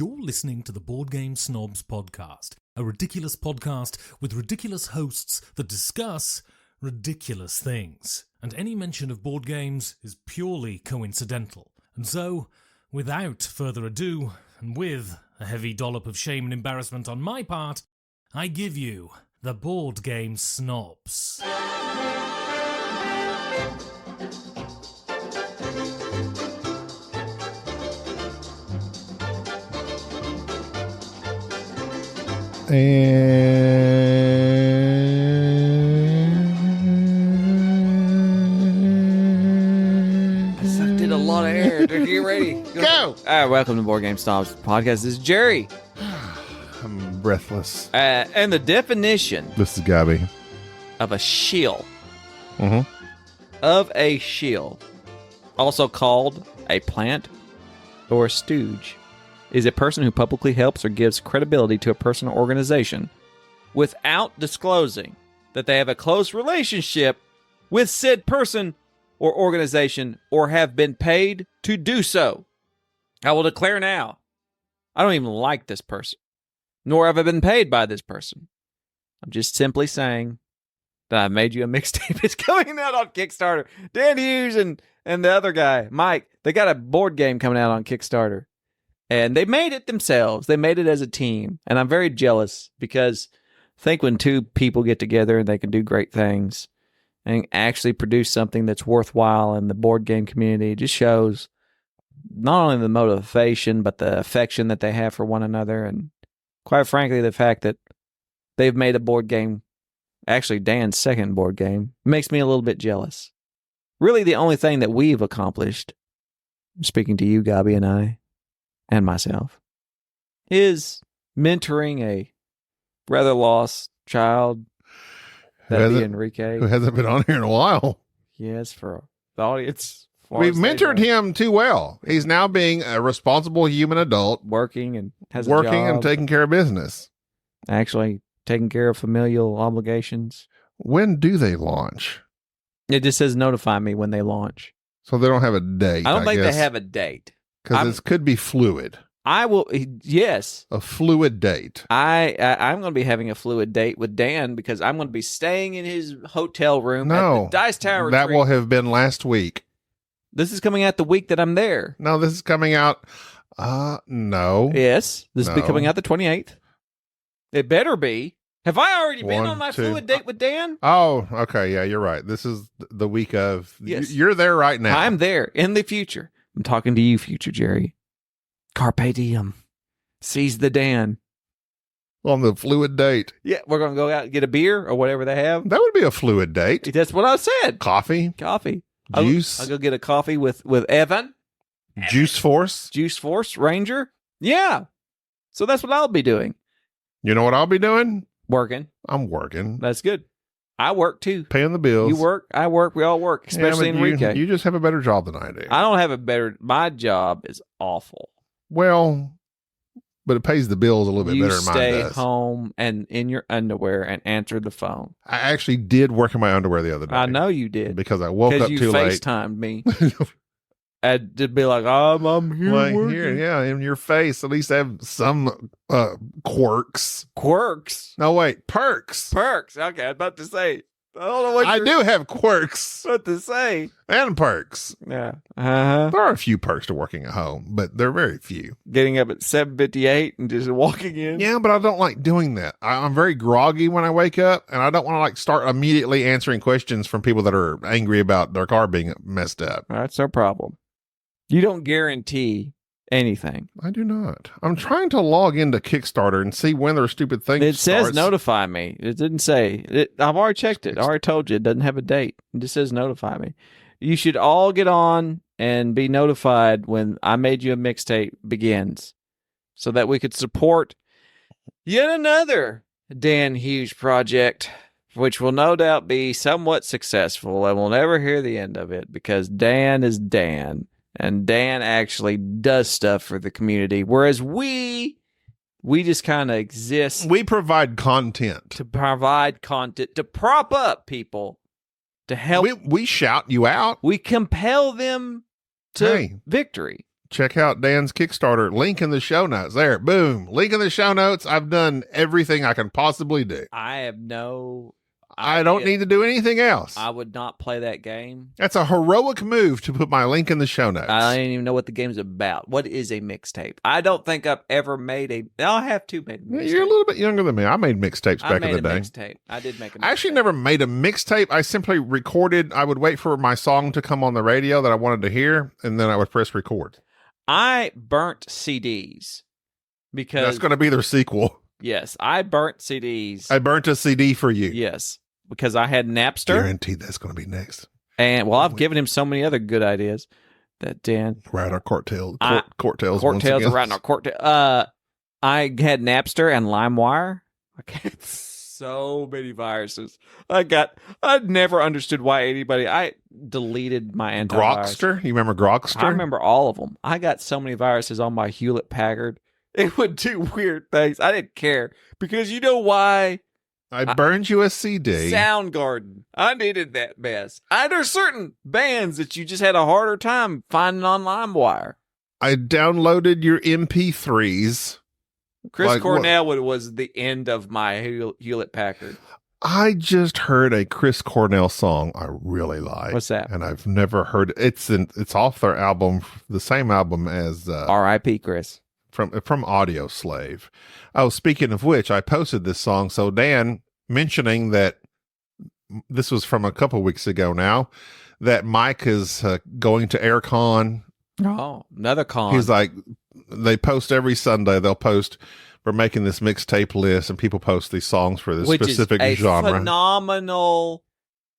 You're listening to the Board Game Snobs podcast, a ridiculous podcast with ridiculous hosts that discuss ridiculous things. And any mention of board games is purely coincidental. And so, without further ado, and with a heavy dollop of shame and embarrassment on my part, I give you the Board Game Snobs. I sucked in a lot of air. Are you ready? Go! All right, welcome to Board Game Snobs podcast. This is Jerry. I'm breathless. And the definition This is Gaby. of a shield, Mm-hmm. of a shield, also called a plant or a stooge, is a person who publicly helps or gives credibility to a person or organization without disclosing that they have a close relationship with said person or organization or have been paid to do so. I will declare now, I don't even like this person, nor have I been paid by this person. I'm just simply saying that I've made you a mixtape. It's coming out on Kickstarter. Dan Hughes and the other guy, Mike, they got a board game coming out on Kickstarter. And they made it themselves. They made it as a team. And I'm very jealous because I think when two people get together, they can do great things and actually produce something that's worthwhile in the board game community. It just shows not only the motivation, but the affection that they have for one another. And quite frankly, the fact that they've made a board game, actually Dan's second board game, makes me a little bit jealous. Really, the only thing that we've accomplished, speaking to you, Gaby, and I, and myself, is mentoring a rather lost child, that'd be Enrique. Who hasn't been on here in a while. Yes, for the audience. We've mentored him too well. He's now being a responsible human adult, working and has a working job, and taking care of business. actually taking care of familial obligations. When do they launch? It just says notify me when they launch. So they don't have a date. I don't think guess, they have a date. because this could be fluid. I will. Yes, A fluid date. I'm going to be having a fluid date with Dan because I'm going to be staying in his hotel room at No, the Dice Tower. that will have been last week. This is coming out the week that I'm there. No, this is coming out. No. Yes, this will be No. coming out the 28th. It better be. Have I already been 1, on my 2. fluid date with Dan? Oh, okay. Yeah, you're right. This is the week of. Yes. You're there right now. I'm there in the future. I'm talking to you, future Jerry. Carpe diem. Seize the Dan. on the fluid date. Yeah, we're going to go out and get a beer or whatever they have. That would be a fluid date. That's what I said. Coffee, Coffee. juice, I'll go get a coffee with Evan. Juice Force. Juice Force Ranger. Yeah. So that's what I'll be doing. You know what I'll be doing? Working. I'm working, That's good. I work too. paying the bills. You work. I work. We all work, Yeah, especially but Enrique. You just have a better job than I do. I don't have a better. My job is awful. Well, but it pays the bills a little bit You better than mine stay does. home and in your underwear and answer the phone. I actually did work in my underwear the other day. I know you did because I woke up you too late. FaceTimed me. I'd just be like, I'm here Like working. here, yeah, in your face. At least have some quirks. Quirks, No, wait, perks. perks. Okay, I was about to say. I don't know what I you're do have quirks about to say. and perks. Yeah. Uh-huh. There are a few perks to working at home, but they're very few. Getting up at 7:58 and just walking in. Yeah, but I don't like doing that. I'm very groggy when I wake up, and I don't want to like start immediately answering questions from people that are angry about their car being messed up. That's our problem. You don't guarantee anything. I do not. I'm trying to log into Kickstarter and see when their stupid thing It says starts. notify me. It didn't say. I've already checked it. I already told you it doesn't have a date. It just says notify me. You should all get on and be notified when I Made You a Mixtape begins so that we could support yet another Dan Hughes project, which will no doubt be somewhat successful, and we'll never hear the end of it because Dan is Dan. And Dan actually does stuff for the community, whereas we just kind of exist We provide content. to provide content, to prop up people, to help. We shout you out. We compel them to Hey. victory. check out Dan's Kickstarter. Link in the show notes. There, boom. Link in the show notes. I've done everything I can possibly do. I have no I don't need to do anything else. I would not play that game. That's a heroic move to put my link in the show notes. I don't even know what the game's about. What is a mixtape? I don't think I've ever made a... I have to make a mixtape. You're a little bit younger than me. I made mixtapes back in the day. Mixtape. I did make a mixtape. I actually never made a mixtape. I simply recorded. I would wait for my song to come on the radio that I wanted to hear, and then I would press record. I burnt CDs because... That's going to be their sequel. Yes, I burnt CDs. I burnt a CD for you. Yes, because I had Napster. Guaranteed that's going to be next. And, well, I've given him so many other good ideas that Dan... Right, our courtails. Courtails are right in our courtail. I had Napster and LimeWire. I had so many viruses. I'd never understood why anybody... I deleted my antivirus. Grokster? You remember Grokster? I remember all of them. I got so many viruses on my Hewlett-Packard. It would do weird things. I didn't care. Because you know why? I burned you a CD. Soundgarden. I needed that mess. There's certain bands that you just had a harder time finding on LimeWire. I downloaded your MP3s. Chris Cornell was the end of my Hewlett-Packard. I just heard a Chris Cornell song I really like. What's that? And I've never heard it. It's off their album, the same album as R.I.P. Chris. From Audio Slave. Oh, speaking of which, I posted this song. So Dan mentioning that this was from a couple weeks ago now, that Mike is going to AirCon. Oh, another con. He's like, they post every Sunday. They'll post, we're making this mixtape list, and people post these songs for this specific genre. Phenomenal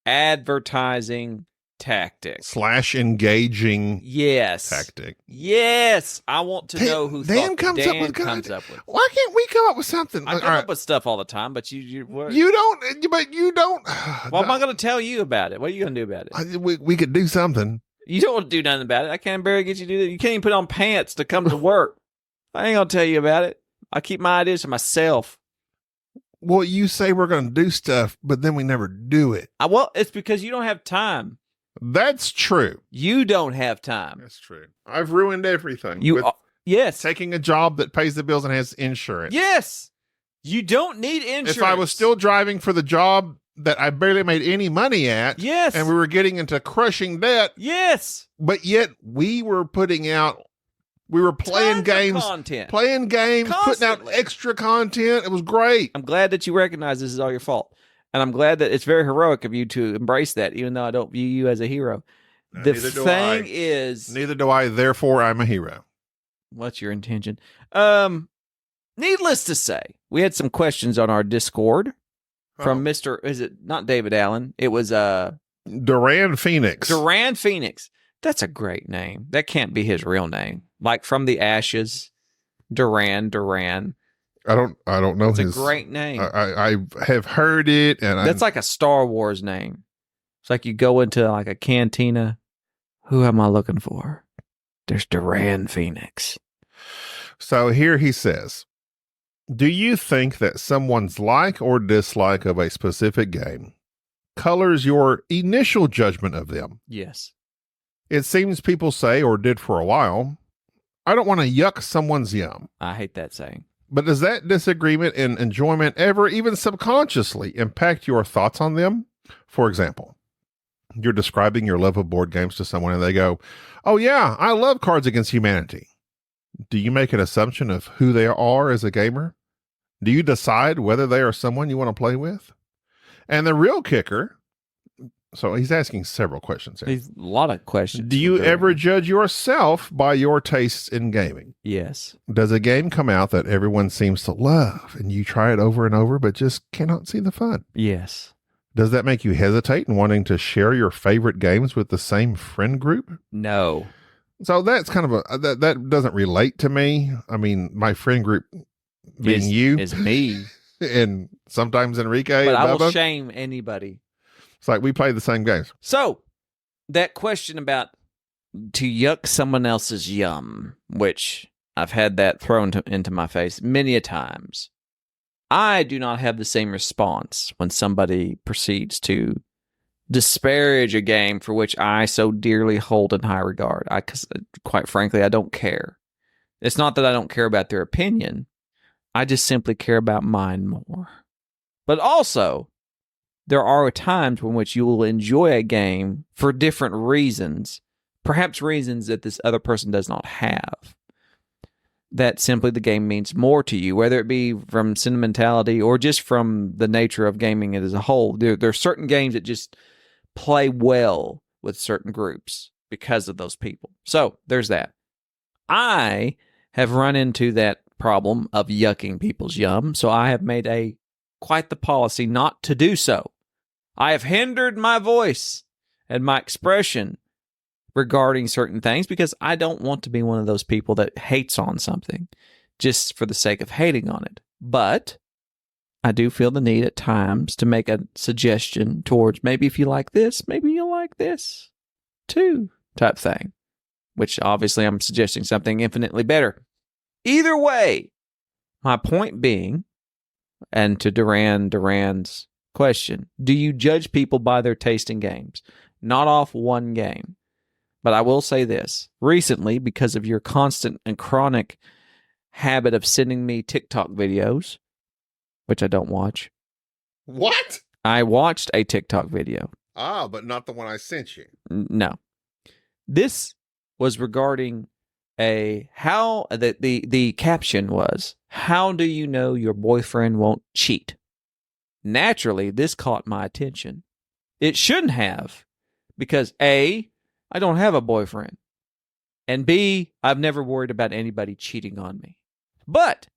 advertising tactic / engaging tactic. Yes. I want to know who Dan comes up with. Why can't we come up with something? I come up with stuff all the time, but you don't. Well, am I going to tell you about it? What are you going to do about it? We could do something. You don't want to do nothing about it. I can't barely get you to do that. You can't even put on pants to come to work. I ain't going to tell you about it. I keep my ideas to myself. Well, you say we're going to do stuff, but then we never do it. Well, it's because you don't have time. That's true. You don't have time. That's true. I've ruined everything. Yes. Taking a job that pays the bills and has insurance. Yes. You don't need insurance. If I was still driving for the job that I barely made any money at. Yes. And we were getting into crushing debt. Yes. But yet we were putting out, we were playing games, Constantly. Putting out extra content. It was great. I'm glad that you recognize this is all your fault. And I'm glad that it's very heroic of you to embrace that, even though I don't view you as a hero. The thing is... Neither do I, therefore I'm a hero. What's your intention? Needless to say, we had some questions on our Discord from Mr. Is it not David Allen? It was Duran Phoenix. Duran Phoenix. That's a great name. That can't be his real name. Like from the ashes, Duran. I don't know. It's a great name. I have heard it, and that's like a Star Wars name. It's like you go into like a cantina. Who am I looking for? There's Duran Phoenix. So here he says, do you think that someone's like or dislike of a specific game colors your initial judgment of them? Yes. It seems people say, or did for a while, I don't want to yuck someone's yum. I hate that saying. But does that disagreement and enjoyment ever, even subconsciously, impact your thoughts on them? For example, you're describing your love of board games to someone and they go, oh yeah, I love Cards Against Humanity. Do you make an assumption of who they are as a gamer? Do you decide whether they are someone you want to play with? And the real kicker, so he's asking several questions here. A lot of questions. Do you ever judge yourself by your tastes in gaming? Yes. Does a game come out that everyone seems to love and you try it over and over but just cannot see the fun? Yes. Does that make you hesitate in wanting to share your favorite games with the same friend group? No. So that's kind of that doesn't relate to me. I mean, my friend group being you is me. And sometimes Enrique. But and I will Bubba. shame anybody. It's like we play the same games. So, that question about to yuck someone else's yum, which I've had that thrown into my face many a times. I do not have the same response when somebody proceeds to disparage a game for which I so dearly hold in high regard. Because quite frankly, I don't care. It's not that I don't care about their opinion. I just simply care about mine more. But also, there are times in which you will enjoy a game for different reasons, perhaps reasons that this other person does not have. That simply the game means more to you, whether it be from sentimentality or just from the nature of gaming as a whole. There are certain games that just play well with certain groups because of those people. So there's that. I have run into that problem of yucking people's yum, so I have made quite the policy not to do so. I have hindered my voice and my expression regarding certain things because I don't want to be one of those people that hates on something just for the sake of hating on it. But I do feel the need at times to make a suggestion towards maybe if you like this, maybe you'll like this too, type thing, which obviously I'm suggesting something infinitely better. Either way, my point being, and to Duran's question, do you judge people by their taste in games? Not off one game. But I will say this. Recently, because of your constant and chronic habit of sending me TikTok videos, which I don't watch. What? I watched a TikTok video. Ah, but not the one I sent you. No. This was regarding the caption was, how do you know your boyfriend won't cheat? Naturally, this caught my attention. It shouldn't have, because A, I don't have a boyfriend, and B, I've never worried about anybody cheating on me. But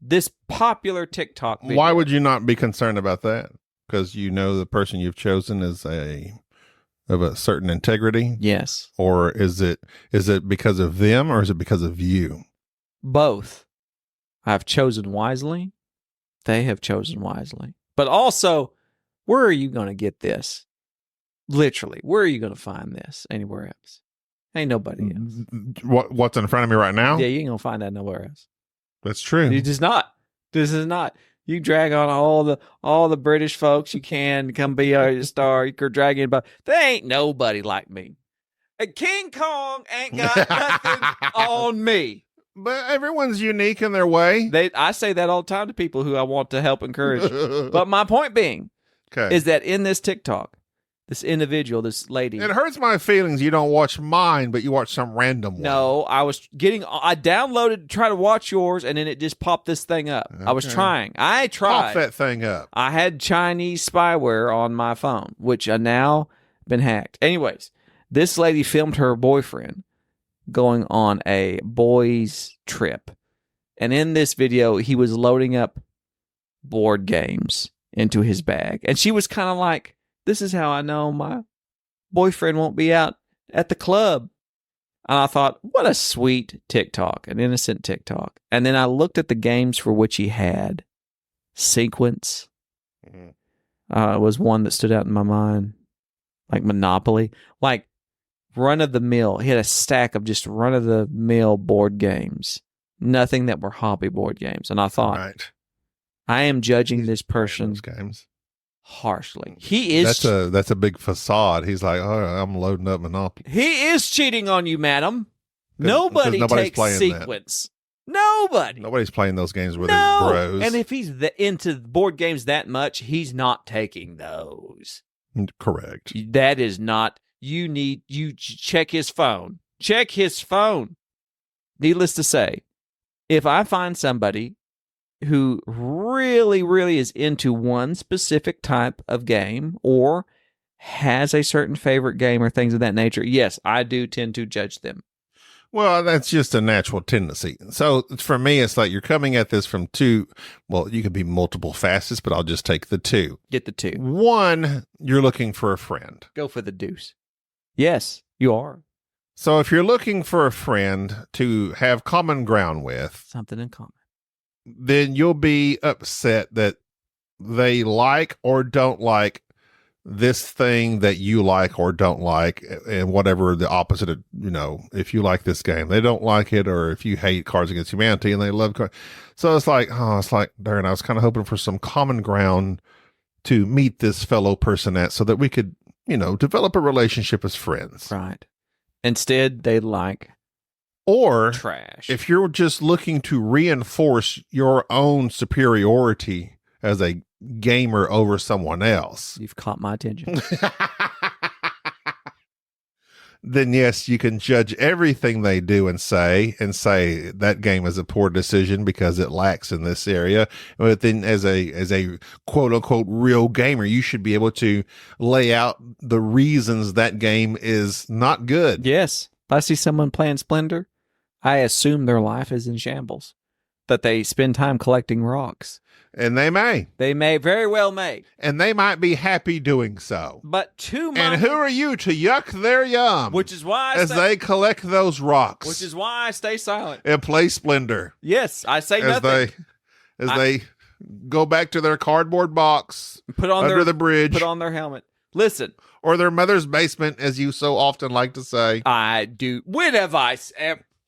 this popular TikTok video... Why would you not be concerned about that? Because you know the person you've chosen is of a certain integrity? Yes. Or is it because of them, or is it because of you? Both. I've chosen wisely. They have chosen wisely. But also, where are you going to get this? Literally, where are you going to find this anywhere else? Ain't nobody else. What's in front of me right now? Yeah, you ain't going to find that nowhere else. That's true. You just not. This is not. You drag on all the British folks you can to come be a star. You could drag in, but there ain't nobody like me. King Kong ain't got nothing on me. But everyone's unique in their way. I say that all the time to people who I want to help encourage. But my point being is that in this TikTok, this individual, this lady. It hurts my feelings you don't watch mine, but you watch some random one. No, I downloaded to try to watch yours, and then it just popped this thing up. Okay. I was trying. I tried. Pop that thing up. I had Chinese spyware on my phone, which I now been hacked. Anyways, this lady filmed her boyfriend going on a boys' trip. And in this video, he was loading up board games into his bag. And she was kind of like, this is how I know my boyfriend won't be out at the club. And I thought, what a sweet TikTok, an innocent TikTok. And then I looked at the games for which he had. Sequence was one that stood out in my mind. Like Monopoly. Like run-of-the-mill. He had a stack of just run-of-the-mill board games. Nothing that were hobby board games. And I thought, right. I am judging this person games harshly. He is. That's a big facade. He's like, oh, I'm loading up Monopoly. He is cheating on you, madam. Nobody takes sequence. Nobody. Nobody's playing those games with his bros. And if he's into board games that much, he's not taking those. Correct. That is not. You check his phone. Check his phone. Needless to say, if I find somebody who really, really is into one specific type of game or has a certain favorite game or things of that nature, yes, I do tend to judge them. Well, that's just a natural tendency. So for me, it's like you're coming at this from two. Well, you could be multiple facets, but I'll just take the two. Get the two. One, you're looking for a friend. Go for the deuce. Yes, you are. So if you're looking for a friend to have common ground with, something in common, then you'll be upset that they like or don't like this thing that you like or don't like, and whatever the opposite of, if you like this game, they don't like it, or if you hate Cards Against Humanity and they love cards. So it's like, darn, I was kind of hoping for some common ground to meet this fellow person at so that we could develop a relationship as friends. Right. Instead, they like Or trash. if you're just looking to reinforce your own superiority as a gamer over someone else, You've caught my attention. then yes, you can judge everything they do and say that game is a poor decision because it lacks in this area. But then as a quote unquote real gamer, you should be able to lay out the reasons that game is not good. Yes. If I see someone playing Splendor, I assume their life is in shambles. That they spend time collecting rocks. And they may. They may very well may. And they might be happy doing so. But to my... And who are you to yuck their yum? Which is why as they collect those rocks. Which is why I stay silent. And play Splendor. Yes, I say nothing. As they go back to their cardboard box put on under the bridge. Put on their helmet. Listen. Or their mother's basement, as you so often like to say. I do. When have I...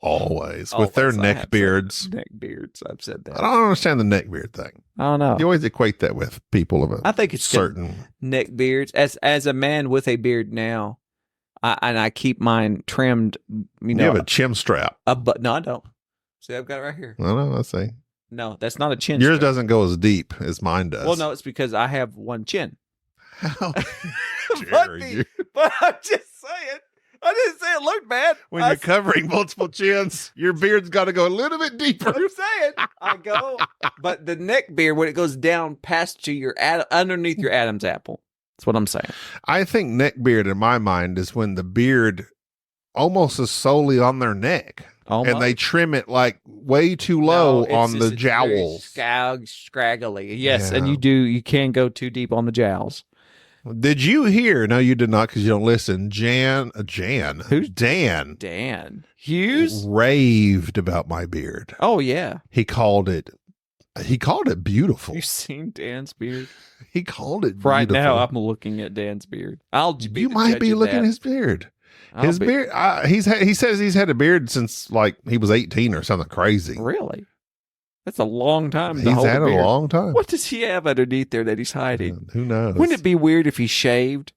Always. With their neck beards. Neck beards. I've said that. I don't understand the neck beard thing. I don't know. You always equate that with people of a I think it's certain neck beards. As a man with a beard now, I keep mine trimmed. You But no, I don't. See, I've got it right here. I know. I see. No, that's not a chin. Yours strap. Doesn't go as deep as mine does. Well, no, it's because I have one chin. How dare you? But I'm just saying. I didn't say it looked bad. When you're covering multiple chins, your beard's got to go a little bit deeper. I'm saying I go, but the neck beard when it goes down past to your underneath your Adam's apple. That's what I'm saying. I think neck beard in my mind is when the beard almost is solely on their neck, and they trim it like way too low on the jowls. Scraggly, yes, and you can go too deep on the jowls. Did you hear? No, you did not, because you don't listen. Jan. Who's Dan? Dan Hughes raved about my beard. Oh yeah, he called it beautiful. You've seen Dan's beard? He called it right beautiful. now. I'm looking at Dan's beard. You might be looking at his beard. His beard. He says he's had a beard since like he was 18 or something crazy. Really? That's a long time. He's had a long time. What does he have underneath there that he's hiding? Who knows? Wouldn't it be weird if he shaved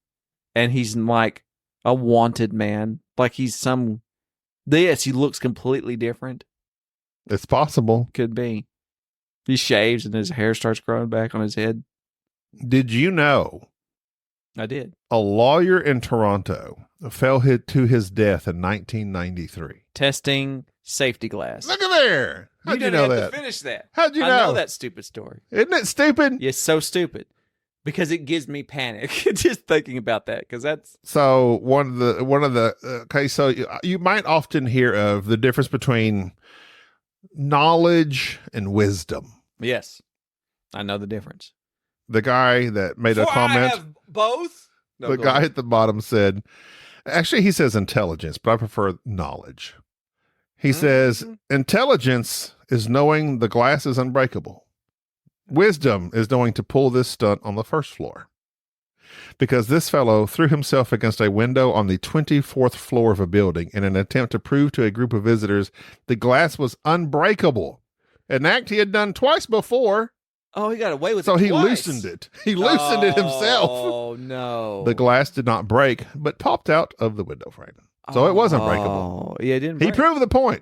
and he's like a wanted man? Like he's some... Yes, he looks completely different. It's possible. Could be. He shaves and his hair starts growing back on his head. Did you know? I did. A lawyer in Toronto fell to his death in 1993. Testing safety glass. Look at there. How'd you know that? To finish that. How'd you know? I know that stupid story. Isn't it stupid? It's so stupid because it gives me panic just thinking about that. Because that's so one of the. Okay, so you might often hear of the difference between knowledge and wisdom. Yes, I know the difference. The guy that made a comment. I have both. No, the guy at the bottom said, actually, he says intelligence, but I prefer knowledge. He says, intelligence is knowing the glass is unbreakable. Wisdom is knowing to pull this stunt on the first floor. Because this fellow threw himself against a window on the 24th floor of a building in an attempt to prove to a group of visitors the glass was unbreakable. An act he had done twice before. Oh, he got away with it So he twice. loosened it. He loosened it himself. Oh, no. The glass did not break, but popped out of the window frame. So it wasn't breakable. Oh, yeah, it didn't He break. proved the point,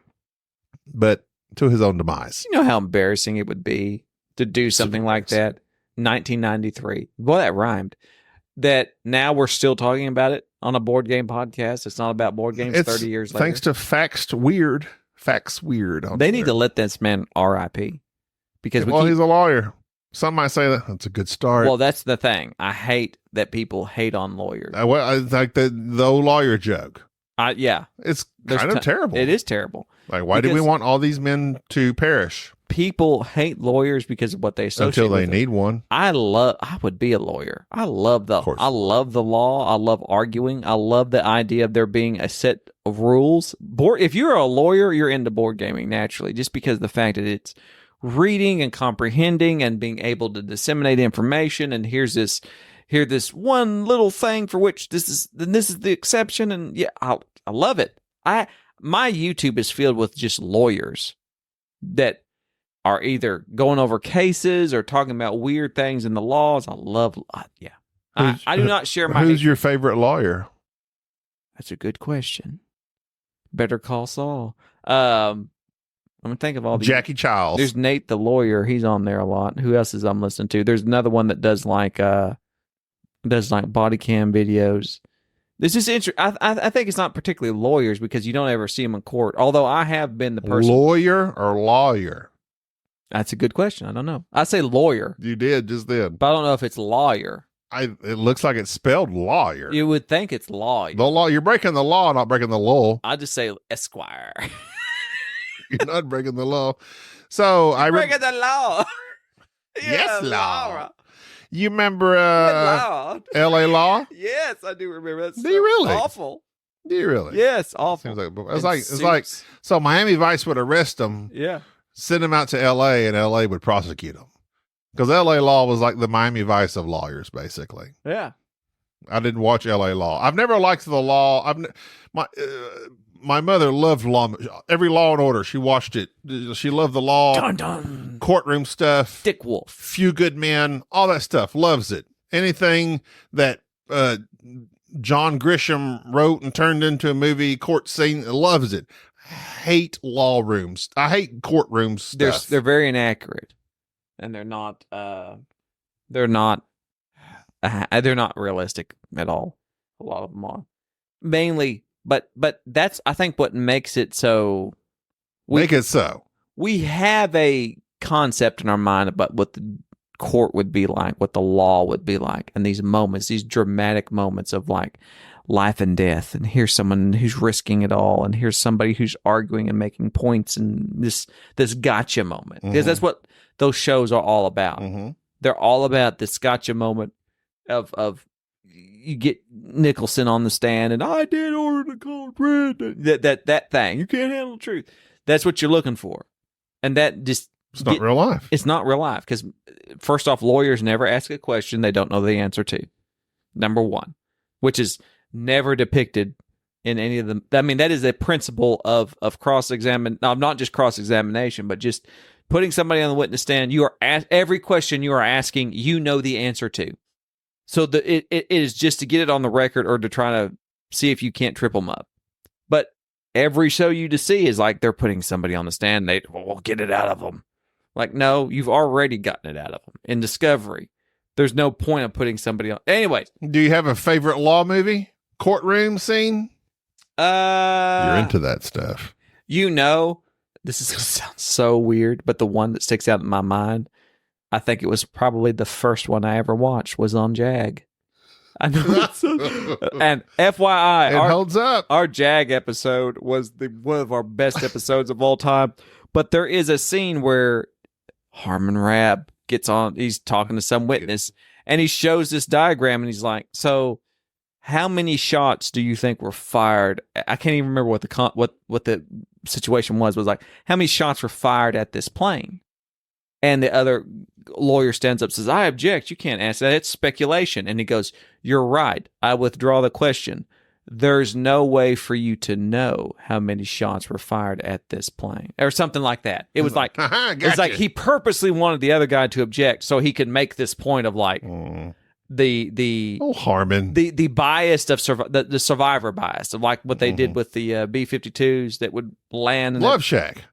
but to his own demise. You know how embarrassing it would be to do something like that? 1993. Boy, that rhymed. That now we're still talking about it on a board game podcast. It's not about board games 30 years later. Thanks to Facts Weird. They need to let this man RIP. Because he's a lawyer. Some might say that's a good start. Well, that's the thing. I hate that people hate on lawyers. I like the lawyer joke. Yeah. It's kind of terrible. It is terrible. Like, why do we want all these men to perish? People hate lawyers because of what they associate until they with need one. I would be a lawyer. I love the law. I love arguing. I love the idea of there being a set of rules. If you're a lawyer, you're into board gaming naturally, just because of the fact that it's reading and comprehending and being able to disseminate information. And here's this one little thing for which this is the exception. And yeah, I love it. My YouTube is filled with just lawyers that are either going over cases or talking about weird things in the laws. I I do not share my. Who's your favorite lawyer? That's a good question. Better Call Saul. I'm gonna think of all these. Jackie Childs. There's Nate the lawyer. He's on there a lot. Who else is I'm listening to? There's another one that does like body cam videos. This is interesting. I think it's not particularly lawyers because you don't ever see them in court. Although I have been the person. Lawyer or lawyer? That's a good question. I don't know. I say lawyer. You did just then. But I don't know if it's lawyer. It looks like it's spelled lawyer. You would think it's lawyer. The law. You're breaking the law, not breaking the law. I just say Esquire. You're not breaking the law. So breaking the law. Yes, law. Laura. You remember Law. L.A. Law? Yes, I do remember. That's Do you really? awful. Do you really? Yes, awful. Seems like And it's like so. Miami Vice would arrest him, yeah. send him out to L.A., and L.A. would prosecute him because L.A. Law was like the Miami Vice of lawyers, basically. Yeah. I didn't watch L.A. Law. I've never liked the law. My mother loved law. Every Law and Order, she watched it. She loved the law, Dun dun. courtroom stuff, Dick Wolf. Few Good Men, all that stuff. Loves it. Anything that John Grisham wrote and turned into a movie, court scene, loves it. Hate law rooms. I hate courtroom stuff. They're very inaccurate, and they're not realistic at all. A lot of them are mainly, but that's I think what makes it so. Make it so. We have a concept in our mind about what the court would be like, what the law would be like, and these moments, these dramatic moments of like life and death, and here's someone who's risking it all, and here's somebody who's arguing and making points, and this gotcha moment, because that's what those shows are all about. They're all about this gotcha moment of you get Nicholson on the stand, and I did order the cold bread. That thing, you can't handle the truth. That's what you're looking for, and that just. It's not real life. It's not real life because, first off, lawyers never ask a question they don't know the answer to. Number one, which is never depicted in any of them. I mean, that is a principle of cross-examine. No, not just cross-examination, but just putting somebody on the witness stand. You are every question you are asking, you know the answer to. So it is just to get it on the record or to try to see if you can't trip them up. But every show you just see is like they're putting somebody on the stand. We'll get it out of them. Like, no, you've already gotten it out of them. In Discovery, there's no point of putting somebody on. Anyways. Do you have a favorite law movie? Courtroom scene? You're into that stuff. You know, this is going to sound so weird, but the one that sticks out in my mind, I think it was probably the first one I ever watched, was on JAG. I know it's and FYI, it holds up. Our JAG episode was one of our best episodes of all time. But there is a scene where Harmon Rabb gets on, he's talking to some witness, and he shows this diagram, and he's like, so how many shots do you think were fired? I can't even remember what the situation was like, how many shots were fired at this plane? And the other lawyer stands up and says, I object, you can't ask that, it's speculation. And he goes, you're right, I withdraw the question. There's no way for you to know how many shots were fired at this plane, or something like that. It was like, it's like he purposely wanted the other guy to object so he could make this point of like the Harmon, the bias of the survivor bias of like what they did with the B-52s that would land. Love Shack.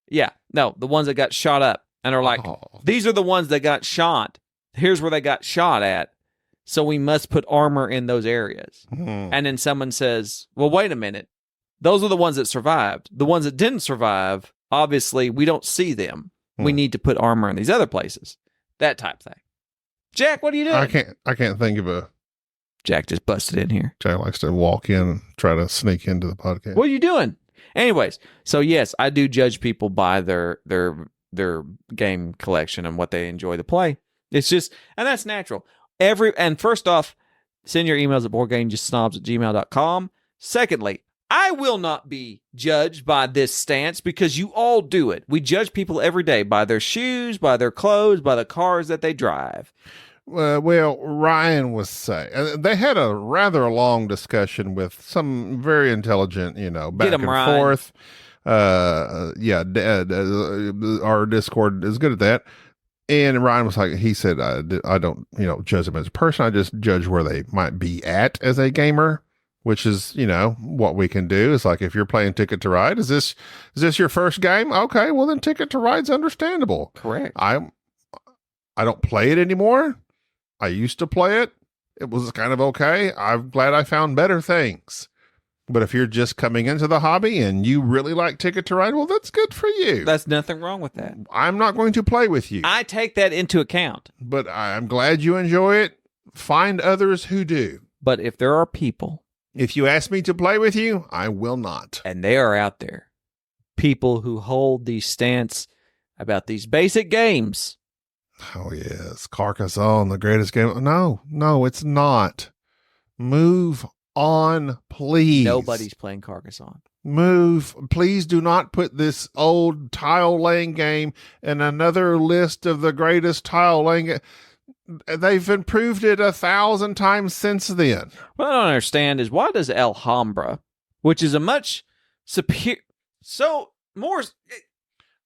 Yeah, no, the ones that got shot up and are like, these are the ones that got shot. Here's where they got shot at. So we must put armor in those areas. And then someone says, well, wait a minute. Those are the ones that survived. The ones that didn't survive, obviously, we don't see them. We need to put armor in these other places. That type thing. Jack, what are you doing? I can't think of a... Jack just busted in here. Jack likes to walk in and try to sneak into the podcast. What are you doing? Anyways, so yes, I do judge people by their game collection and what they enjoy to play. It's just, and that's natural. And first off, send your emails at boardgamejustsnobs@gmail.com. Secondly, I will not be judged by this stance because you all do it. We judge people every day by their shoes, by their clothes, by the cars that they drive. Well, Ryan was saying, they had a rather long discussion with some very intelligent, back and Ryan. forth. Our Discord is good at that. And Ryan was like, he said, I don't, judge them as a person. I just judge where they might be at as a gamer, which is, what we can do is like, if you're playing Ticket to Ride, is this your first game? Okay, well then Ticket to Ride's understandable. Correct. I don't play it anymore. I used to play it. It was kind of okay. I'm glad I found better things. But if you're just coming into the hobby and you really like Ticket to Ride, well, that's good for you. There's nothing wrong with that. I'm not going to play with you. I take that into account. But I'm glad you enjoy it. Find others who do. But if there are people, if you ask me to play with you, I will not. And they are out there, people who hold these stance about these basic games. Oh, yes. Carcassonne, the greatest game. No, it's not. Move on, please. Nobody's playing Carcassonne. Move. Please do not put this old tile laying game in another list of the greatest tile laying. They've improved it 1,000 times since then. What I don't understand is why does Alhambra, which is a much superior,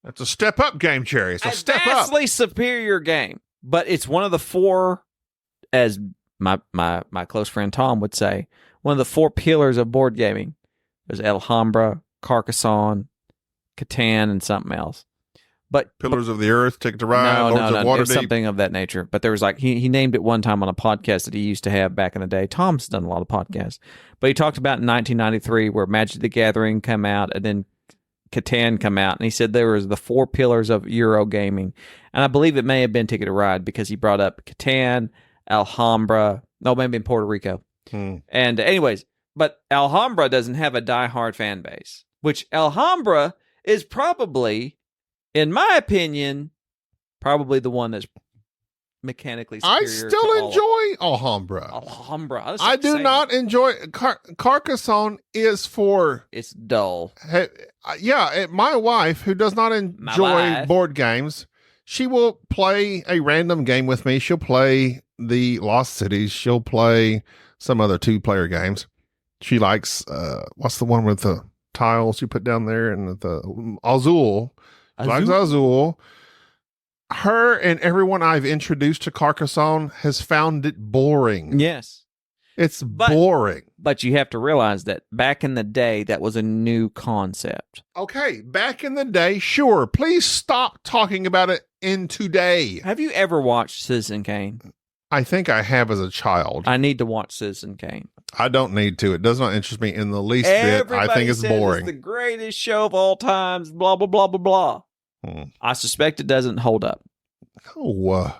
That's a step up game, Jerry. It's a step up. vastly superior game, but it's one of the four, as my close friend Tom would say, one of the four pillars of board gaming. There's Alhambra, Carcassonne, Catan, and something else. But Pillars of the Earth, Ticket to Ride, Lords of it was Waterdeep. something of that nature. But there was like he named it one time on a podcast that he used to have back in the day. Tom's done a lot of podcasts, but he talked about in 1993 where Magic the Gathering come out and then Catan come out, and he said there was the four pillars of Euro gaming, and I believe it may have been Ticket to Ride because he brought up Catan, Alhambra, maybe in Puerto Rico. And anyways, but Alhambra doesn't have a diehard fan base, which Alhambra is probably, in my opinion, probably the one that's mechanically superior. I still enjoy Alhambra. Alhambra. I do not enjoy Carcassonne. Is for it's dull. My wife, who does not enjoy board games, she will play a random game with me. She'll play the Lost Cities. She'll play some other 2-player games. She likes what's the one with the tiles you put down there and the Azul. She likes Azul. Her and everyone I've introduced to Carcassonne has found it boring. Yes. It's boring. But you have to realize that back in the day, that was a new concept. Okay, back in the day, sure. Please stop talking about it in today. Have you ever watched Citizen Kane? I think I have as a child. I need to watch Citizen Kane. I don't need to. It does not interest me in the least bit. I think it's boring. It's the greatest show of all times, blah, blah, blah, blah, blah. I suspect it doesn't hold up. Oh.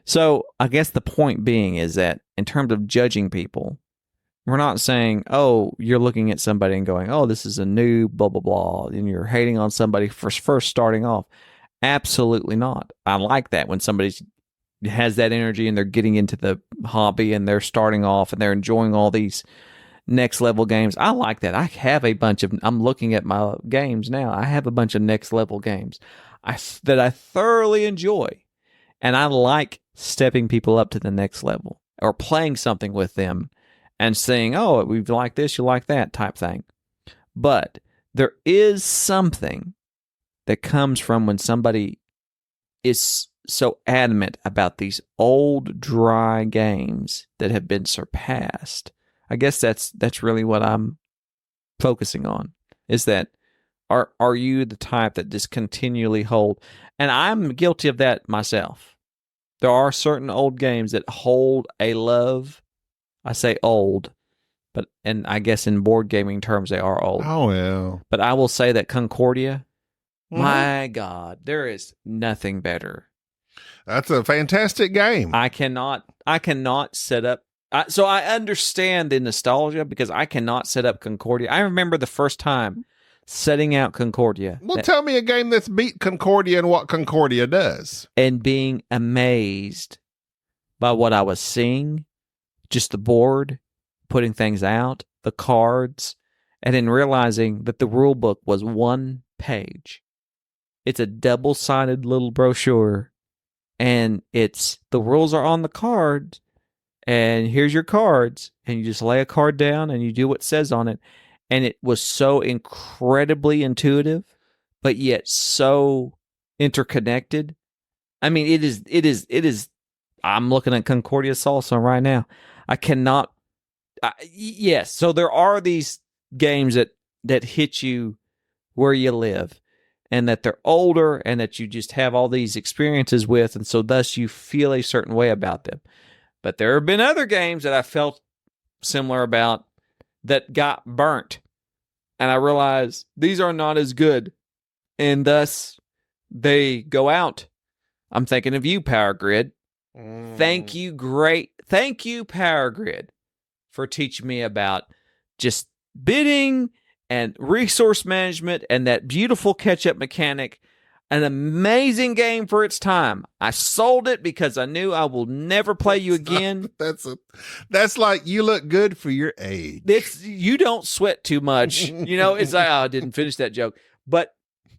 So I guess the point being is that in terms of judging people, we're not saying, oh, you're looking at somebody and going, oh, this is a new blah, blah, blah, and you're hating on somebody for first starting off. Absolutely not. I like that when somebody has that energy and they're getting into the hobby and they're starting off and they're enjoying all these next level games. I like that. I have a bunch of, I'm looking at my games now. I have a bunch of next level games that I thoroughly enjoy. And I like stepping people up to the next level or playing something with them and saying, oh, we like this, you like that type thing. But there is something that comes from when somebody is so adamant about these old, dry games that have been surpassed. I guess that's really what I'm focusing on, is that are you the type that just continually hold? And I'm guilty of that myself. There are certain old games that hold a love. I say old, and I guess in board gaming terms they are old. Oh, yeah. But I will say that Concordia, my God, there is nothing better. That's a fantastic game. I cannot set up. So I understand the nostalgia because I cannot set up Concordia. I remember the first time setting out Concordia. Well, tell me a game that's beat Concordia and what Concordia does. And being amazed by what I was seeing, just the board, putting things out, the cards, and then realizing that the rule book was 1 page. It's a double-sided little brochure, and the rules are on the cards, and here's your cards, and you just lay a card down and you do what it says on it. And it was so incredibly intuitive, but yet so interconnected. I mean, it is. I'm looking at Concordia Salsa right now. I cannot. Yes, so there are these games that hit you where you live, and that they're older, and that you just have all these experiences with, and so thus you feel a certain way about them. But there have been other games that I felt similar about that got burnt, and I realized these are not as good, and thus they go out. I'm thinking of you, Power Grid. Thank you, Power Grid, for teaching me about just bidding and resource management and that beautiful catch-up mechanic. An amazing game for its time. I sold it because I knew I will never play you again. That's like, you look good for your age. You don't sweat too much. It's like, I didn't finish that joke. But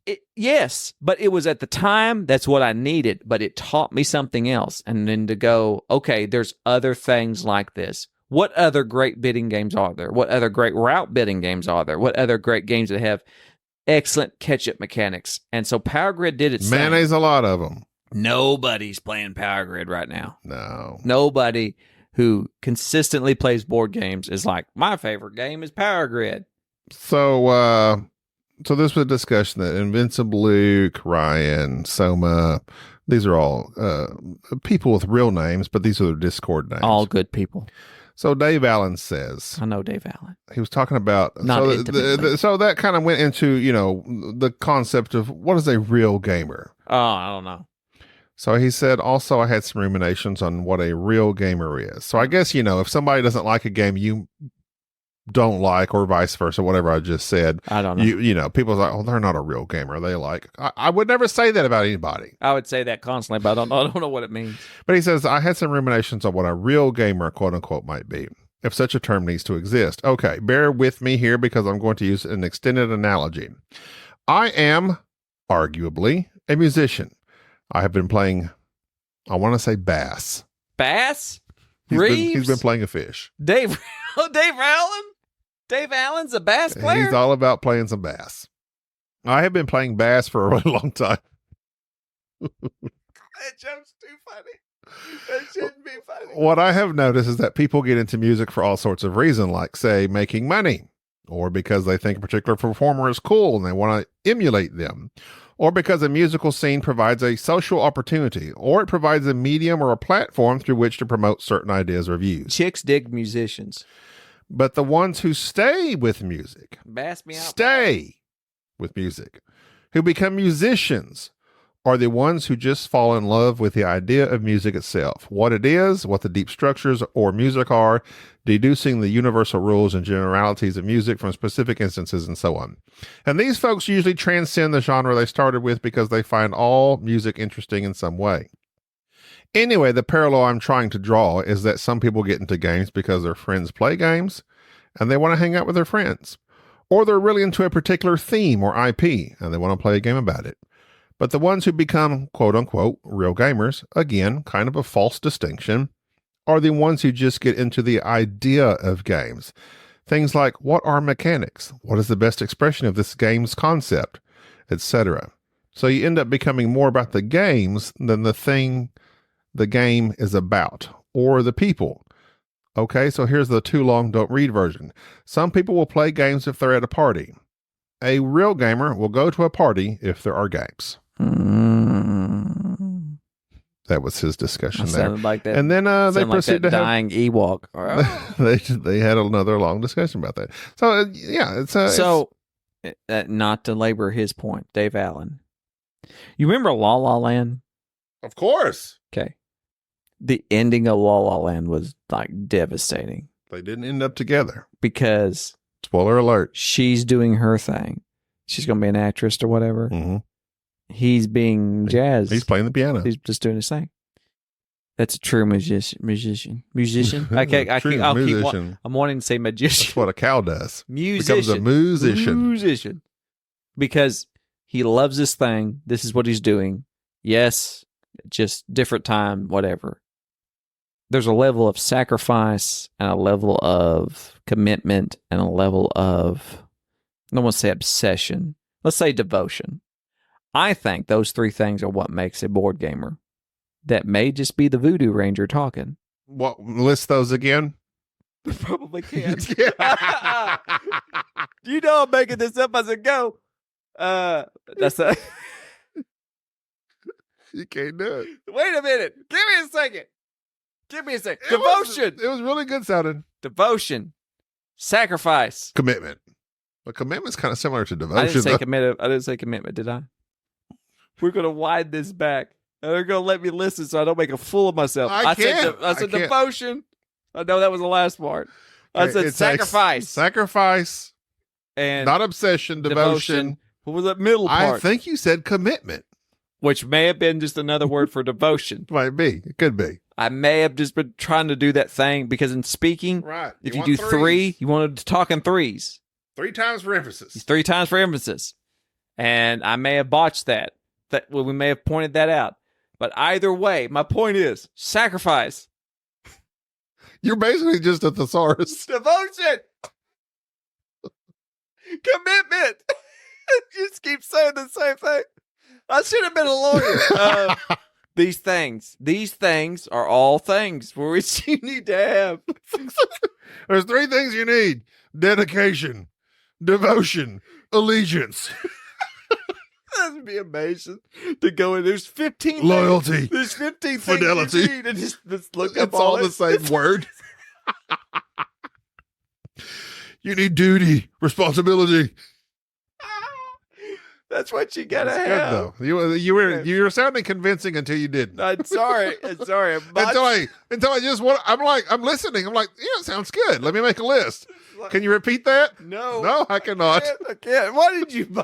but it was at the time, that's what I needed, but it taught me something else. And then to go, okay, there's other things like this. What other great bidding games are there? What other great route bidding games are there? What other great games that have excellent catch-up mechanics? And so Power Grid did its thing. There's a lot of them. Nobody's playing Power Grid right now. No. Nobody who consistently plays board games is like, my favorite game is Power Grid. So this was a discussion that Invincible Luke, Ryan, Soma, these are all people with real names, but these are their Discord names. All good people. So Dave Allen says, I know Dave Allen. He was talking about, Not so that kind of went into, the concept of what is a real gamer. Oh, I don't know. So he said, also, I had some ruminations on what a real gamer is. So I guess, if somebody doesn't like a game you don't like, or vice versa, whatever I just said, I don't know. People's like, oh, they're not a real gamer. They like, I would never say that about anybody. I would say that constantly, but I don't know what it means. But he says, I had some ruminations on what a real gamer, quote unquote, might be, if such a term needs to exist. Okay, bear with me here because I'm going to use an extended analogy. I am arguably a musician. I have been playing, I want to say bass. Bass? He's been playing a fish. Dave Allen? Dave Allen's a bass player? He's all about playing some bass. I have been playing bass for a really long time. That joke's too funny. That shouldn't be funny. What I have noticed is that people get into music for all sorts of reasons, like, say, making money, or because they think a particular performer is cool and they want to emulate them, or because a musical scene provides a social opportunity, or it provides a medium or a platform through which to promote certain ideas or views. Chicks dig musicians. But the ones who stay with music, with music, who become musicians, are the ones who just fall in love with the idea of music itself, what it is, what the deep structures or music are, deducing the universal rules and generalities of music from specific instances, and so on. And these folks usually transcend the genre they started with because they find all music interesting in some way. Anyway, the parallel I'm trying to draw is that some people get into games because their friends play games and they want to hang out with their friends. Or they're really into a particular theme or IP and they want to play a game about it. But the ones who become, quote unquote, real gamers, again, kind of a false distinction, are the ones who just get into the idea of games. Things like, what are mechanics? What is the best expression of this game's concept? Etc. So you end up becoming more about the games than the thing the game is about, or the people. Okay, so here's the too long don't read version. Some people will play games if they're at a party. A real gamer will go to a party if there are games. That was his discussion there. Like that. And then they proceeded to dying Ewok. they had another long discussion about that. So it's not to labor his point, Dave Allen. You remember La La Land? Of course. Okay. The ending of La La Land was like devastating. They didn't end up together. Because spoiler alert. She's doing her thing. She's going to be an actress or whatever. Mm-hmm. He's being jazz. He's playing the piano. He's just doing his thing. That's a true musician. Musician. I'm wanting to say magician. That's what a cow does. Musician. Becomes a musician. Because he loves this thing. This is what he's doing. Yes, just different time, whatever. There's a level of sacrifice and a level of commitment and a level of, I don't want to say obsession. Let's say devotion. I think those three things are what makes a board gamer. that may just be the Voodoo Ranger talking. What, list those again? Probably can't. You know I'm making this up as I go. That's a... You can't do it. Wait a minute. Give me a second. Devotion. It was really good sounding. Devotion. Sacrifice. Commitment. But commitment's kind of similar to devotion. I didn't say though. commitment. I didn't say commitment, did I? We're going to wind this back. And they're going to let me listen so I don't make a fool of myself. I said can't. devotion. I know that was the last part. I said It's sacrifice. Sacrifice. And Not obsession, devotion. What was that middle part? I think you said commitment. Which may have been just another word for devotion. Might be. It could be. I may have just been trying to do that thing because in speaking, Right. if you do three, you wanted to talk in threes. 3 times for emphasis. 3 times for emphasis. And I may have botched that. Well, we may have pointed that out. But either way, my point is sacrifice. You're basically just a thesaurus. Devotion. Commitment. You just keep saying the same thing. I should have been a lawyer. These things are all things for which you need to have. There's 3 things you need: dedication, devotion, allegiance, That would be amazing to go in. There's 15 loyalty, things. There's 15 fidelity. things you need and just look up it's all it. the same word. You need duty, responsibility. That's what you gotta That's have. good though. You were sounding convincing until you didn't. I'm sorry. Until I just want. I'm listening. I'm like, yeah, it sounds good. Let me make a list. Can you repeat that? No, I cannot. I can't. Why did you?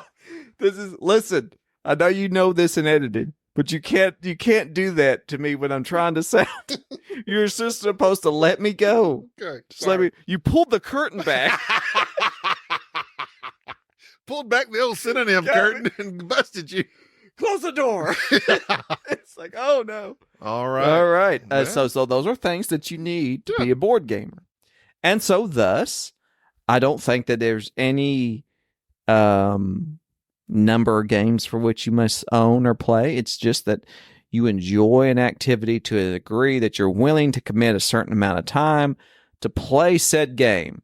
Listen. I know you know this in editing, but you can't do that to me when I'm trying to sound. You're just supposed to let me go. Okay, Just let me. You pulled the curtain back. Pulled back the old synonym curtain and busted you. Close the door. It's like, oh no. All right. All right. Yeah. So those are things that you need to be a board gamer. And so thus, I don't think that there's any number of games for which you must own or play. It's just that you enjoy an activity to a degree that you're willing to commit a certain amount of time to play said game.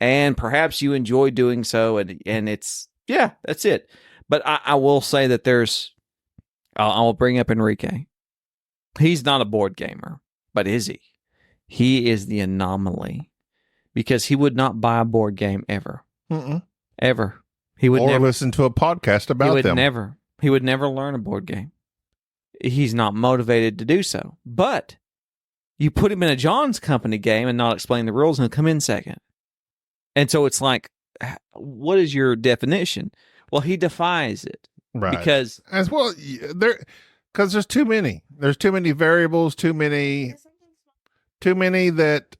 And perhaps you enjoy doing so, and it's, yeah, that's it. But I will say that I will bring up Enrique. He's not a board gamer, but is he? He is the anomaly because he would not buy a board game ever. Ever. He would never listen to a podcast about them. He would never learn a board game. He's not motivated to do so. But you put him in a John's Company game and not explain the rules, and he'll come in second. And so it's like, what is your definition? Well, he defies it. Right. Because as well, because there's too many. There's too many variables, too many that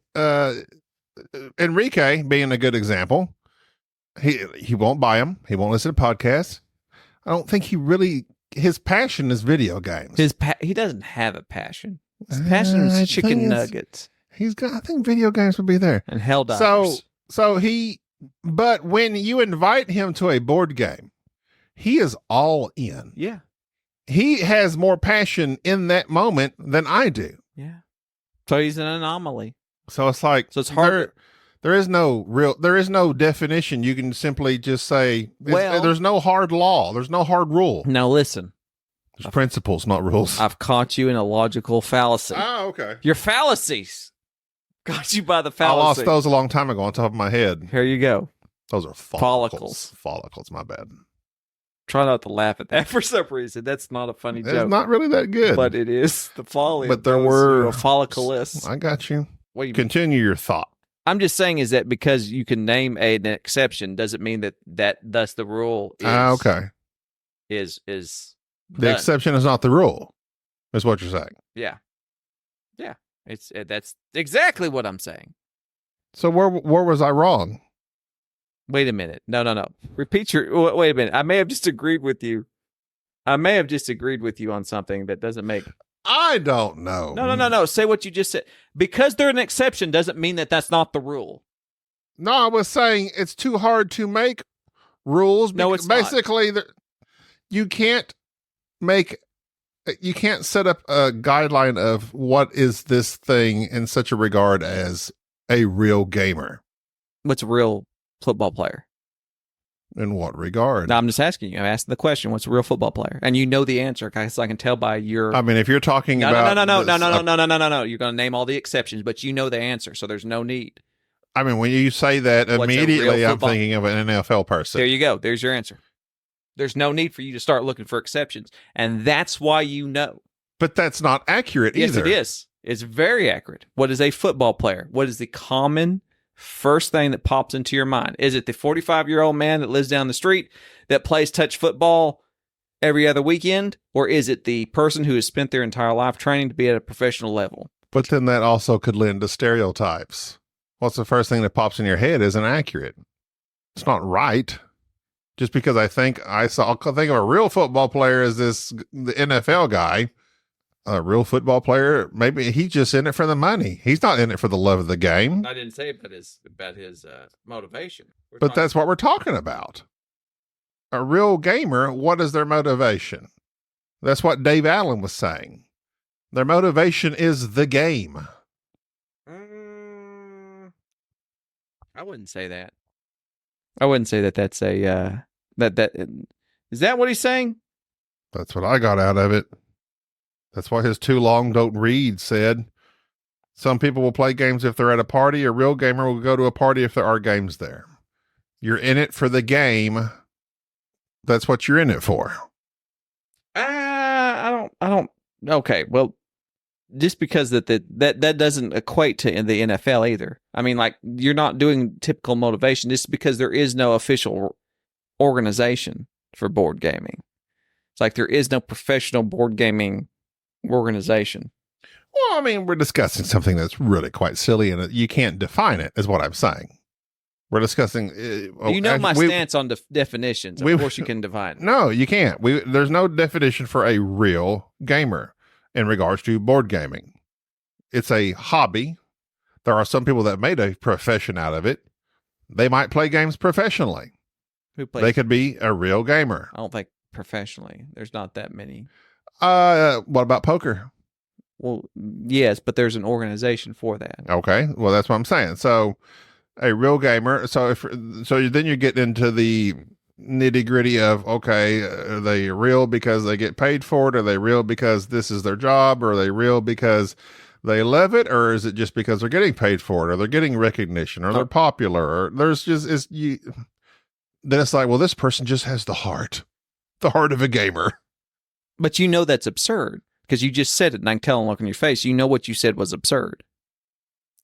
Enrique being a good example, he won't buy them. He won't listen to podcasts. I don't think his passion is video games. He doesn't have a passion. His passion is chicken nuggets. I think video games would be there. And Helldivers. But when you invite him to a board game, he is all in. Yeah. He has more passion in that moment than I do. Yeah. So he's an anomaly. So it's like, so it's hard. There is no definition. You can simply just say, there's no hard law. There's no hard rule. Now listen. There's principles, not rules. I've caught you in a logical fallacy. Oh, okay. Your fallacies. Got you by the fallacy. I lost those a long time ago on top of my head. Here you go. Those are follicles. Follicles, my bad. Try not to laugh at that for some reason. That's not a funny joke. It's not really that good. But it is the folly. But there were follicleists. I got you. What do you Continue your thought. I'm just saying is that because you can name an exception doesn't mean that thus the rule is okay. Is the done. exception is not the rule, is what you're saying. Yeah. That's exactly what I'm saying. So where was I wrong? Wait a minute. No. Repeat wait a minute. I may have just agreed with you. On something that doesn't make. I don't know. No. Say what you just said. Because they're an exception doesn't mean that that's not the rule. No, I was saying it's too hard to make rules. No, it's basically not. You can't make You can't set up a guideline of what is this thing in such a regard as a real gamer. What's a real football player? In what regard? No, I'm just asking you. I'm asking the question. What's a real football player? And you know the answer, because I can tell by your. I mean, if you're talking no, about no. You're going to name all the exceptions, but you know the answer, so there's no need. I mean, when you say that, What's immediately I'm thinking of an NFL person. There you go. There's your answer. There's no need for you to start looking for exceptions, and that's why you know. But that's not accurate either. Yes, it is. It's very accurate. What is a football player? What is the common first thing that pops into your mind? Is it the 45-year-old man that lives down the street that plays touch football every other weekend? Or is it the person who has spent their entire life training to be at a professional level? But then that also could lend to stereotypes. What's the first thing that pops in your head isn't accurate. It's not right. Just because I think I'll think of a real football player as the NFL guy. A real football player, maybe he's just in it for the money. He's not in it for the love of the game. I didn't say about his motivation. But that's what we're talking about. A real gamer, what is their motivation? That's what Dave Allen was saying. Their motivation is the game. I wouldn't say that. I wouldn't say that that's a that is that what he's saying? That's what I got out of it. That's what his too long don't read said. Some people will play games if they're at a party. A real gamer will go to a party if there are games there. You're in it for the game. That's what you're in it for. I don't. Okay, well, just because that doesn't equate to in the NFL either. I mean, like, you're not doing typical motivation just because there is no official organization for board gaming. It's like there is no professional board gaming organization. Well, I mean, we're discussing something that's really quite silly, and you can't define it, is what I'm saying. We're discussing. My stance on definitions. Of course, you can define it. No, you can't. There's no definition for a real gamer in regards to board gaming. It's a hobby. There are some people that made a profession out of it. They might play games professionally. Who plays? They could be a real gamer. I don't think professionally. There's not that many. What about poker? Well, yes, but there's an organization for that. Okay, well, that's what I'm saying. So, a real gamer. So then you get into the nitty gritty of, okay, are they real because they get paid for it? Are they real because this is their job? Or are they real because they love it? Or is it just because they're getting paid for it? Or they're getting recognition? Or they're popular? Or there's just then it's like, well, this person just has the heart of a gamer. But you know that's absurd because you just said it, and I can tell and look on your face. You know what you said was absurd.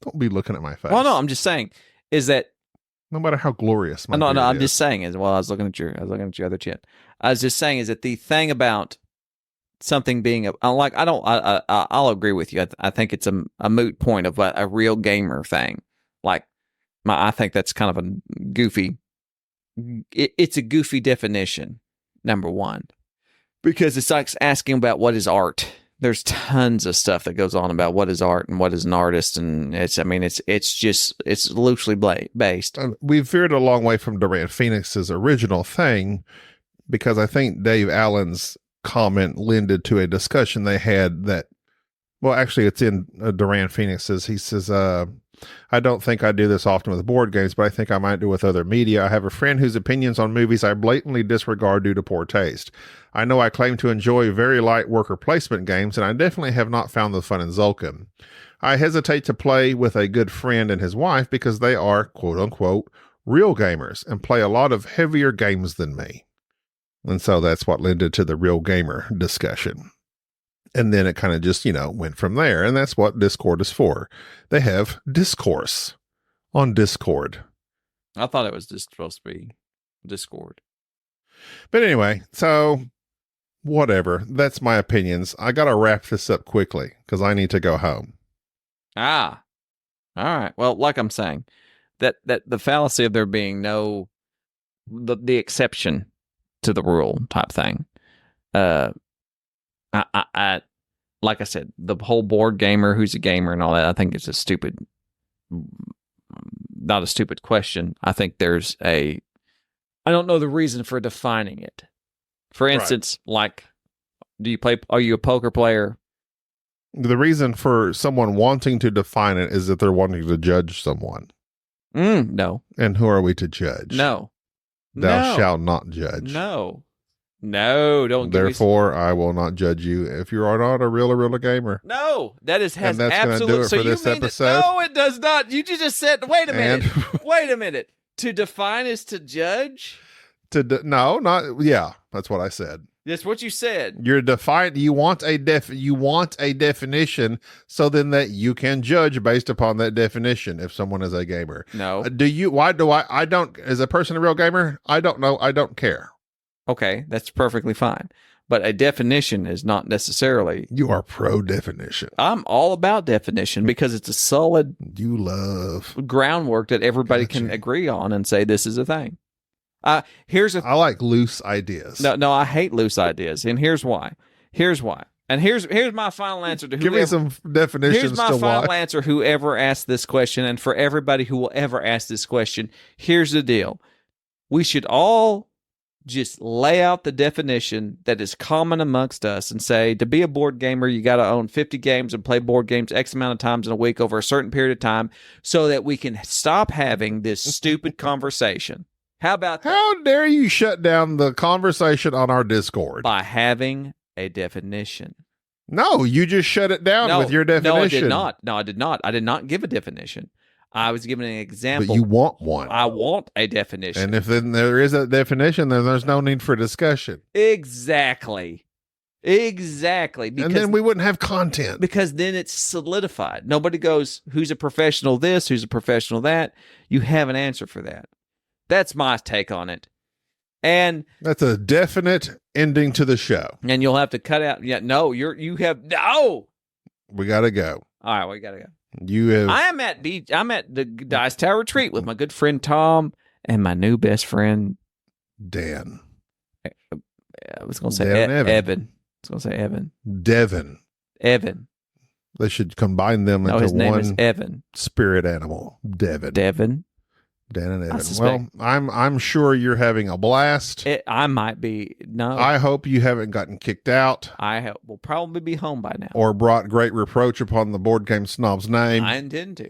Don't be looking at my face. Well, no, I'm just saying is that no matter how glorious my no, I'm is. just saying as well. I was looking at your other chin. I was just saying is that the thing about something being I'll agree with you. I think it's a moot point of a real gamer thing. Like I think that's kind of a goofy. It's a goofy definition. Number one. Because it's like asking about what is art. There's tons of stuff that goes on about what is art and what is an artist, and it's loosely based. We've veered a long way from Durant Phoenix's original thing because I think Dave Allen's comment lended to a discussion they had that, well, actually it's in Durant Phoenix's. He says, I don't think I do this often with board games, but I think I might do with other media. I have a friend whose opinions on movies I blatantly disregard due to poor taste. I know I claim to enjoy very light worker placement games, and I definitely have not found the fun in Zulkin. I hesitate to play with a good friend and his wife because they are, quote unquote, real gamers and play a lot of heavier games than me. And so that's what led to the real gamer discussion. And then it kind of just, went from there. And that's what Discord is for. They have discourse on Discord. I thought it was just supposed to be Discord. But anyway, so whatever. That's my opinions. I got to wrap this up quickly because I need to go home. All right. Well, like I'm saying, that the fallacy of there being no, the exception to the rule type thing. I like I said, the whole board gamer who's a gamer and all that, I think it's not a stupid question. I think I don't know the reason for defining it. For instance, like Are you a poker player? The reason for someone wanting to define it is that they're wanting to judge someone. No. And who are we to judge? No. Thou shalt not judge. No. Don't give me... Therefore, I will not judge you if you are not a real gamer. No, has and that's absolute... going to do it for this episode. No, it does not. You just said, wait a minute. Wait a minute. To define is to judge? No, not, yeah, that's what I said. That's what you said. You're defined. You want a definition, so then that you can judge based upon that definition. If someone is a gamer, no. Why do I don't? Is a person a real gamer? I don't know. I don't care. Okay, that's perfectly fine. But a definition is not necessarily. You are pro definition. I'm all about definition because it's a solid. You love groundwork that everybody can agree on and say this is a thing. I like loose ideas. No, I hate loose ideas, and here's why. And here's my final answer to whoever. Give me some definitions. Here's my final answer. Whoever asked this question, and for everybody who will ever ask this question, here's the deal: we should all just lay out the definition that is common amongst us and say, to be a board gamer, you got to own 50 games and play board games X amount of times in a week over a certain period of time, so that we can stop having this stupid conversation. How about that? How dare you shut down the conversation on our Discord? By having a definition. No, you just shut it down with your definition. No, I did not. I did not give a definition. I was giving an example. But you want one. I want a definition. And if then there is a definition, then there's no need for discussion. Exactly. Because, and then we wouldn't have content. Because then it's solidified. Nobody goes, who's a professional this, who's a professional that. You have an answer for that. That's my take on it. And that's a definite ending to the show. And you'll have to cut out. Yeah, no, you have no. We gotta go. All right, we gotta go. I'm at the Dice Tower Retreat with my good friend Tom and my new best friend Dan. I was gonna say Evan. I was gonna say Evan. Evan. They should combine them into his name one is Evan. Spirit animal. Devin. Dan and Evan. Well, I'm sure you're having a blast. I might be. No. I hope you haven't gotten kicked out. I will probably be home by now. Or brought great reproach upon the Board Game Snob's name. I intend to.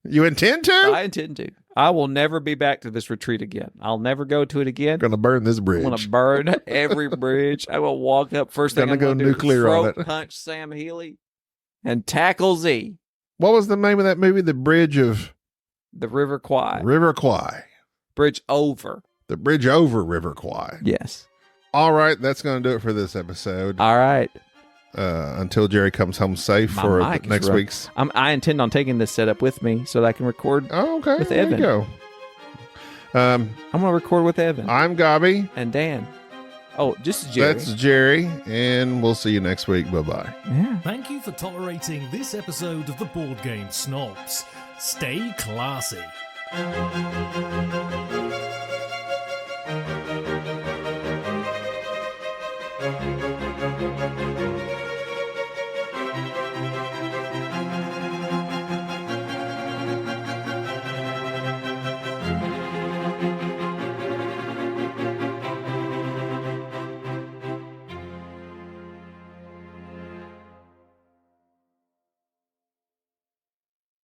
You intend to? I intend to. I will never be back to this retreat again. I'll never go to it again. Going to burn this bridge. I'm going to burn every bridge. I will walk up first thing I'm going to do nuclear is on it. punch Sam Healy and tackle Z. What was the name of that movie? The Bridge of... The River Kwai. River Kwai. Bridge over. The bridge over River Kwai. Yes. All right. That's going to do it for this episode. All right. Until Jerry comes home safe for next week's. I intend on taking this setup with me so that I can record with there Evan. You go. I'm going to record with Evan. I'm Gaby. And Dan. Oh, this is Jerry. That's Jerry. And we'll see you next week. Bye-bye. Yeah. Thank you for tolerating this episode of the Board Game Snobs. Stay classy.